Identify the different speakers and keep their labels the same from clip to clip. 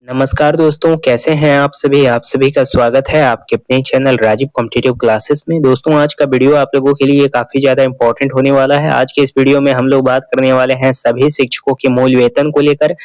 Speaker 1: नमस्कार दोस्तों, कैसे हैं आप सभी? आप सभी का स्वागत है आपके अपने चैनल राजीव कॉम्पिटिटिव क्लासेस में। दोस्तों, आज का वीडियो आप लोगों के लिए काफ़ी ज़्यादा इम्पोर्टेंट होने वाला है। आज के इस वीडियो में हम लोग बात करने वाले हैं सभी शिक्षकों के मूल वेतन को लेकर।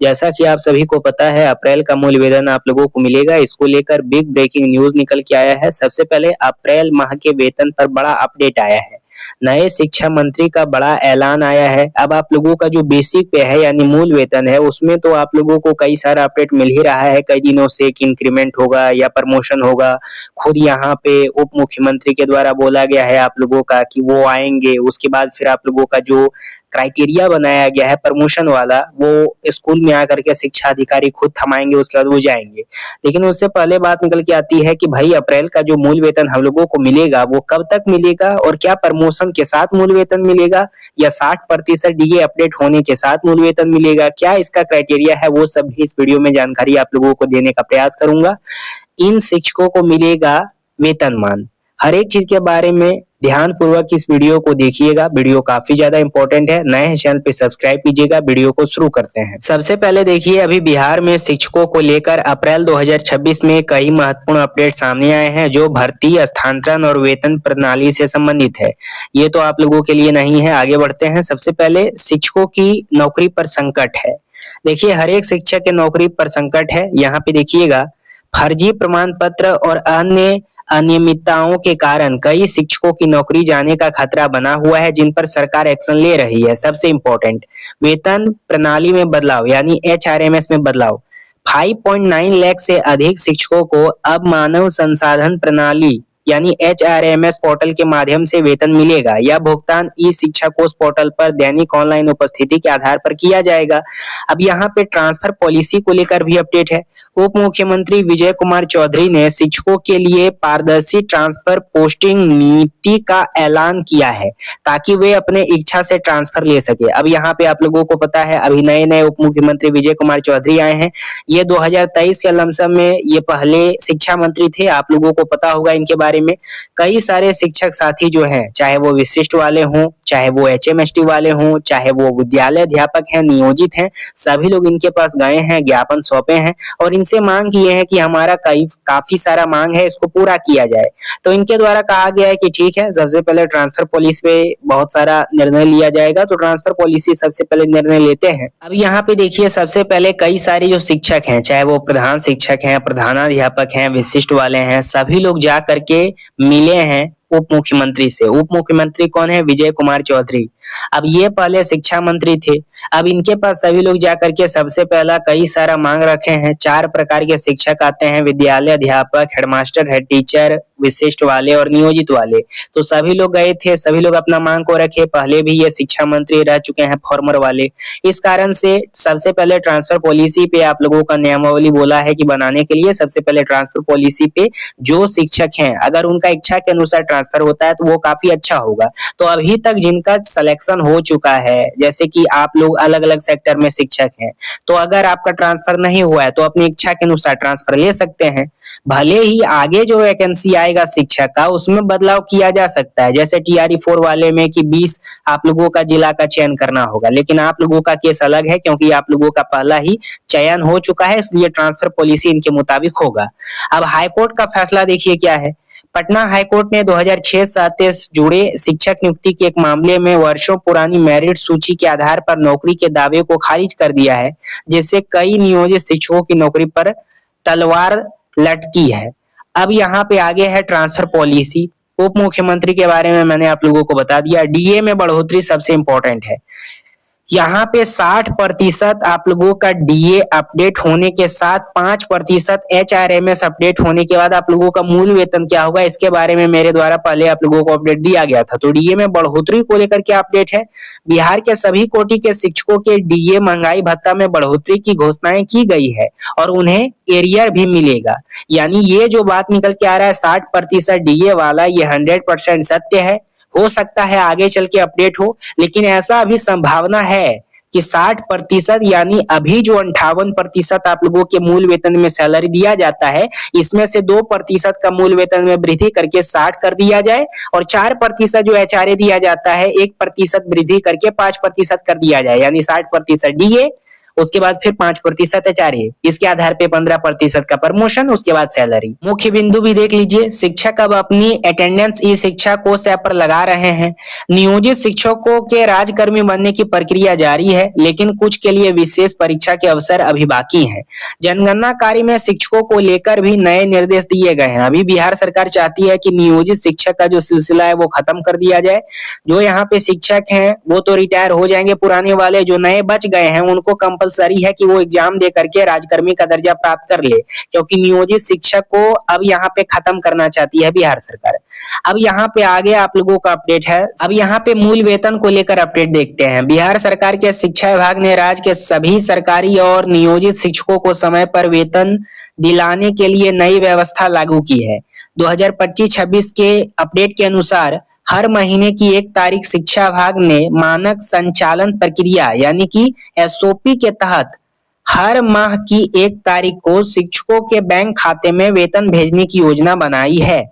Speaker 1: जैसा कि आप सभी को पता है, अप्रैल का मूल वेतन आप लोगों को मिलेगा। इसको लेकर बिग ब्रेकिंग न्यूज़ निकल के आया है। सबसे पहले अप्रैल माह के वेतन पर बड़ा अपडेट आया है। नए शिक्षा मंत्री का बड़ा ऐलान आया है। अब आप लोगों का जो बेसिक पे है यानी मूल वेतन है, उसमें तो आप लोगों को कई सारा अपडेट मिल ही रहा है कई दिनों से कि इंक्रीमेंट होगा या प्रमोशन होगा। खुद यहाँ पे उप मुख्यमंत्री के द्वारा बोला गया है आप लोगों का कि वो आएंगे। उसके बाद फिर आप लोगों का जो क्राइटेरिया बनाया गया है प्रमोशन वाला, वो स्कूल में आकर के शिक्षा अधिकारी खुद थमाएंगे, उसके बाद वो जाएंगे। लेकिन उससे पहले बात निकल के आती है कि भाई अप्रैल का जो मूल वेतन हम लोगों को मिलेगा वो कब तक मिलेगा और क्या प्रमोशन के साथ मूल वेतन मिलेगा या 60% डीए अपडेट होने के साथ मूल वेतन मिलेगा, क्या इसका क्राइटेरिया है, वो सब भी इस वीडियो में जानकारी आप लोगों को देने का प्रयास करूंगा। इन शिक्षकों को मिलेगा वेतनमान, हर एक चीज के बारे में ध्यान पूर्वक इस वीडियो को देखिएगा। वीडियो काफी ज्यादा इंपॉर्टेंट है। नए चैनल पे सब्सक्राइब कीजिएगा। वीडियो को शुरू करते हैं। सबसे पहले देखिए, अभी बिहार में शिक्षकों को लेकर अप्रैल 2026 में कई महत्वपूर्ण अपडेट सामने आए हैं जो भर्ती, स्थानांतरण और वेतन प्रणाली से संबंधित है। ये तो आप लोगों के लिए नहीं है। आगे बढ़ते हैं। सबसे पहले शिक्षकों की नौकरी पर संकट है। देखिए, हर एक शिक्षक के नौकरी पर संकट है। यहाँ पे देखिएगा, फर्जी प्रमाण पत्र और अन्य अनियमितताओं के कारण कई शिक्षकों की नौकरी जाने का खतरा बना हुआ है, जिन पर सरकार एक्शन ले रही है। सबसे इंपॉर्टेंट, वेतन प्रणाली में बदलाव यानी एचआरएमएस में बदलाव। 5.9 लाख से अधिक शिक्षकों को अब मानव संसाधन प्रणाली यानी एचआरएमएस पोर्टल के माध्यम से वेतन मिलेगा। यह भुगतान ई शिक्षा कोष पोर्टल पर दैनिक ऑनलाइन उपस्थिति के आधार पर किया जाएगा। अब यहाँ पे ट्रांसफर पॉलिसी को लेकर भी अपडेट है। उप मुख्यमंत्री विजय कुमार चौधरी ने शिक्षकों के लिए पारदर्शी ट्रांसफर पोस्टिंग नीति का ऐलान किया है ताकि वे अपने इच्छा से ट्रांसफर ले सके। अब यहाँ पे आप लोगों को पता है, अभी नए नए उप मुख्यमंत्री विजय कुमार चौधरी आए हैं। ये 2023 के लमसम में ये पहले शिक्षा मंत्री थे। आप लोगों को पता होगा इनके बारे में। कई सारे शिक्षक साथी जो हैं, चाहे वो विशिष्ट वाले हों, चाहे वो एचएमएसटी वाले हों, चाहे वो विद्यालय अध्यापक हैं, नियोजित हैं, सभी लोग इनके पास गए हैं, ज्ञापन सौंपे हैं और इनसे मांग किए हैं कि हमारा काफी सारा मांग है, इसको पूरा किया जाए। तो इनके द्वारा कहा गया है कि ठीक है, सबसे पहले ट्रांसफर पॉलिसी पे बहुत सारा निर्णय लिया जाएगा। तो ट्रांसफर पॉलिसी सबसे पहले निर्णय लेते हैं। अब यहाँ पे देखिए, सबसे पहले कई सारे जो शिक्षक हैं, चाहे वो प्रधान शिक्षक हैं, प्रधानाध्यापक हैं, विशिष्ट वाले हैं, सभी लोग जा करके मिले हैं उप मुख्यमंत्री से। उप मुख्यमंत्री कौन है? विजय कुमार चौधरी। अब ये पहले शिक्षा मंत्री थे। अब इनके पास सभी लोग जाकर के सबसे पहला कई सारा मांग रखे हैं। 4 प्रकार के शिक्षक आते हैं: विद्यालय अध्यापक, हेडमास्टर, हेड टीचर, विशिष्ट वाले और नियोजित वाले। तो सभी लोग गए थे, सभी लोग अपना मांग को रखे। पहले भी ये शिक्षा मंत्री रह चुके हैं, फॉर्मर वाले। इस कारण से सबसे पहले ट्रांसफर पॉलिसी पे आप लोगों का नियमावली बोला है कि बनाने के लिए सबसे पहले ट्रांसफर पॉलिसी पे जो शिक्षक हैं, अगर उनका इच्छा के अनुसार ट्रांसफर होता है तो वो काफी अच्छा होगा। तो अभी तक जिनका सिलेक्शन हो चुका है, जैसे कि आप लोग अलग अलग सेक्टर में शिक्षक हैं, तो अगर आपका ट्रांसफर नहीं हुआ है तो अपनी इच्छा के अनुसार ट्रांसफर ले सकते हैं। भले ही आगे जो वैकेंसी आएगा शिक्षक का, उसमें बदलाव किया जा सकता है। जैसे टीआरई 4 वाले में कि 20 आप लोगों का जिला का चयन करना होगा, लेकिन आप लोगों का केस अलग है क्योंकि आप लोगों का पहला ही चयन हो चुका है, इसलिए ट्रांसफर पॉलिसी इनके मुताबिक होगा। अब हाईकोर्ट का फैसला देखिए क्या है। पटना हाईकोर्ट ने 2006 से जुड़े शिक्षक नियुक्ति के एक मामले में वर्षों पुरानी मेरिट सूची के आधार पर नौकरी के दावे को खारिज कर दिया है, जिससे कई नियोजित शिक्षकों की नौकरी पर तलवार लटकी है। अब यहाँ पे आगे है ट्रांसफर पॉलिसी। उप मुख्यमंत्री के बारे में मैंने आप लोगों को बता दिया। डीए में बढ़ोतरी सबसे इंपॉर्टेंट है। यहाँ पे 60% आप लोगों का डीए अपडेट होने के साथ 5% एचआरएमएस अपडेट होने के बाद आप लोगों का मूल वेतन क्या होगा, इसके बारे में मेरे द्वारा पहले आप लोगों को अपडेट दिया गया था। तो डीए में बढ़ोतरी को लेकर क्या अपडेट है? बिहार के सभी कोटि के शिक्षकों के डीए महंगाई भत्ता में बढ़ोतरी की घोषणाएं की गई है और उन्हें एरियर भी मिलेगा। यानी ये जो बात निकल के आ रहा है 60% डीए वाला, ये 100% सत्य है। हो सकता है आगे चल के अपडेट हो, लेकिन ऐसा अभी संभावना है कि 60% यानी अभी जो 58% आप लोगों के मूल वेतन में सैलरी दिया जाता है, इसमें से 2% का मूल वेतन में वृद्धि करके 60 कर दिया जाए और 4% जो एचआरए दिया जाता है 1% वृद्धि करके 5% कर दिया जाए, यानी 60% डीए उसके बाद फिर 5% एचआरए, इसके आधार पे 15% का प्रमोशन, उसके बाद सैलरी। मुख्य बिंदु भी देख लीजिए, शिक्षक अब अपनी अटेंडेंस ई शिक्षा कोष ऐप पर लगा रहे हैं। नियोजित शिक्षकों के राजकर्मी बनने की प्रक्रिया जारी है, लेकिन कुछ के लिए विशेष परीक्षा के अवसर अभी बाकी हैं। जनगणना कार्य में शिक्षकों को लेकर भी नए निर्देश दिए गए हैं। अभी बिहार सरकार चाहती है कि नियोजित शिक्षक का जो सिलसिला है वो खत्म कर दिया जाए। जो यहाँ पे शिक्षक हैं वो तो रिटायर हो जाएंगे पुराने वाले, जो नए बच गए हैं उनको कंपलसरी है कि वो एग्जाम दे करके राजकर्मी का दर्जा प्राप्त कर ले, क्योंकि नियोजित शिक्षक को अब यहाँ पे खत्म करना चाहती है बिहार सरकार। अब यहाँ पे आगे आप लोगों का अपडेट है। अब यहाँ पे मूल वेतन को लेकर अपडेट देखते हैं। बिहार सरकार के शिक्षा विभाग ने राज्य के सभी सरकारी और नियोजित शिक्षकों को समय पर वेतन दिलाने के लिए नई व्यवस्था लागू की है। 2025-26 के अपडेट के अनुसार हर महीने की 1 तारीख शिक्षा विभाग ने मानक संचालन प्रक्रिया यानी कि एसओपी के तहत हर माह की 1 तारीख को शिक्षकों के बैंक खाते में वेतन भेजने की योजना बनाई है।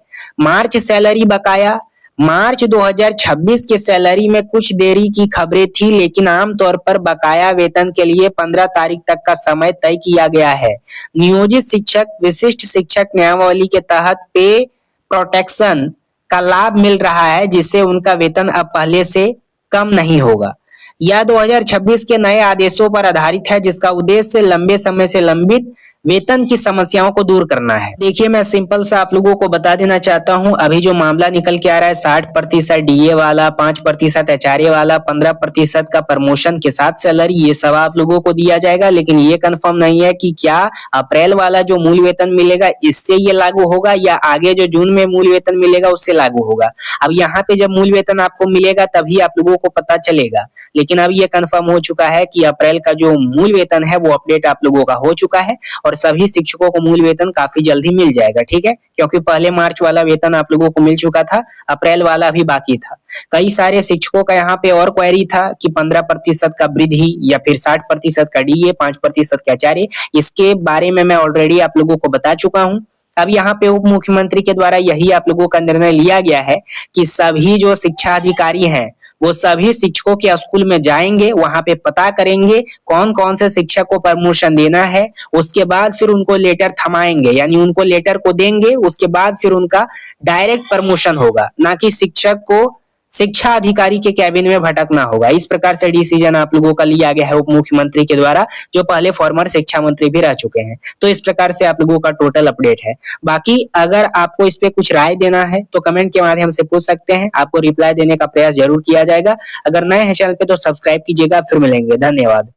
Speaker 1: मार्च सैलरी बकाया, मार्च 2026 के सैलरी में कुछ देरी की खबरें थी, लेकिन आमतौर पर बकाया वेतन के लिए 15 तारीख तक का समय तय किया गया है। नियोजित शिक्षक विशिष्ट शिक्षक नियमावली के तहत पे प्रोटेक्शन का लाभ मिल रहा है, जिससे उनका वेतन अब पहले से कम नहीं होगा। यह 2026 के नए आदेशों पर आधारित है, जिसका उद्देश्य लंबे समय से लंबित वेतन की समस्याओं को दूर करना है। देखिए, मैं सिंपल सा आप लोगों को बता देना चाहता हूं, अभी जो मामला निकल के आ रहा है 60% डीए वाला, 5% एचआरए वाला, 15% का प्रमोशन के साथ सैलरी, ये सब आप लोगों को दिया जाएगा। लेकिन ये कंफर्म नहीं है कि क्या अप्रैल वाला जो मूल वेतन मिलेगा इससे ये लागू होगा या आगे जो जून में मूल वेतन मिलेगा उससे लागू होगा। अब यहाँ पे जब मूल वेतन आपको मिलेगा तभी आप लोगों को पता चलेगा। लेकिन अब ये कंफर्म हो चुका है कि अप्रैल का जो मूल वेतन है वो अपडेट आप लोगों का हो चुका है और सभी शिक्षकों को मूल वेतन काफी जल्द ही मिल जाएगा। ठीक है, क्योंकि पहले मार्च वाला वेतन आप लोगों को मिल चुका था, अप्रैल वाला भी बाकी था। कई सारे शिक्षकों का यहाँ पे और क्वेरी था कि 15% का वृद्धि या फिर 60% का डीए, 5% का एचआरए, इसके बारे में मैं ऑलरेडी आप लोगों को बता चुका हूँ। अब यहाँ पे उप मुख्यमंत्री के द्वारा यही आप लोगों का निर्णय लिया गया है कि सभी जो शिक्षा अधिकारी हैं वो सभी शिक्षकों के स्कूल में जाएंगे, वहां पे पता करेंगे कौन कौन से शिक्षक को प्रमोशन देना है, उसके बाद फिर उनको लेटर थमाएंगे, यानी उनको लेटर को देंगे, उसके बाद फिर उनका डायरेक्ट प्रमोशन होगा, ना कि शिक्षक को शिक्षा अधिकारी के कैबिन में भटकना होगा। इस प्रकार से डिसीजन आप लोगों का लिया गया है उप मुख्यमंत्री के द्वारा, जो पहले फॉर्मर शिक्षा मंत्री भी रह चुके हैं। तो इस प्रकार से आप लोगों का टोटल अपडेट है। बाकी अगर आपको इस पे कुछ राय देना है तो कमेंट के माध्यम से पूछ सकते हैं, आपको रिप्लाई देने का प्रयास जरूर किया जाएगा। अगर नए हैं चैनल पे तो सब्सक्राइब कीजिएगा। फिर मिलेंगे, धन्यवाद।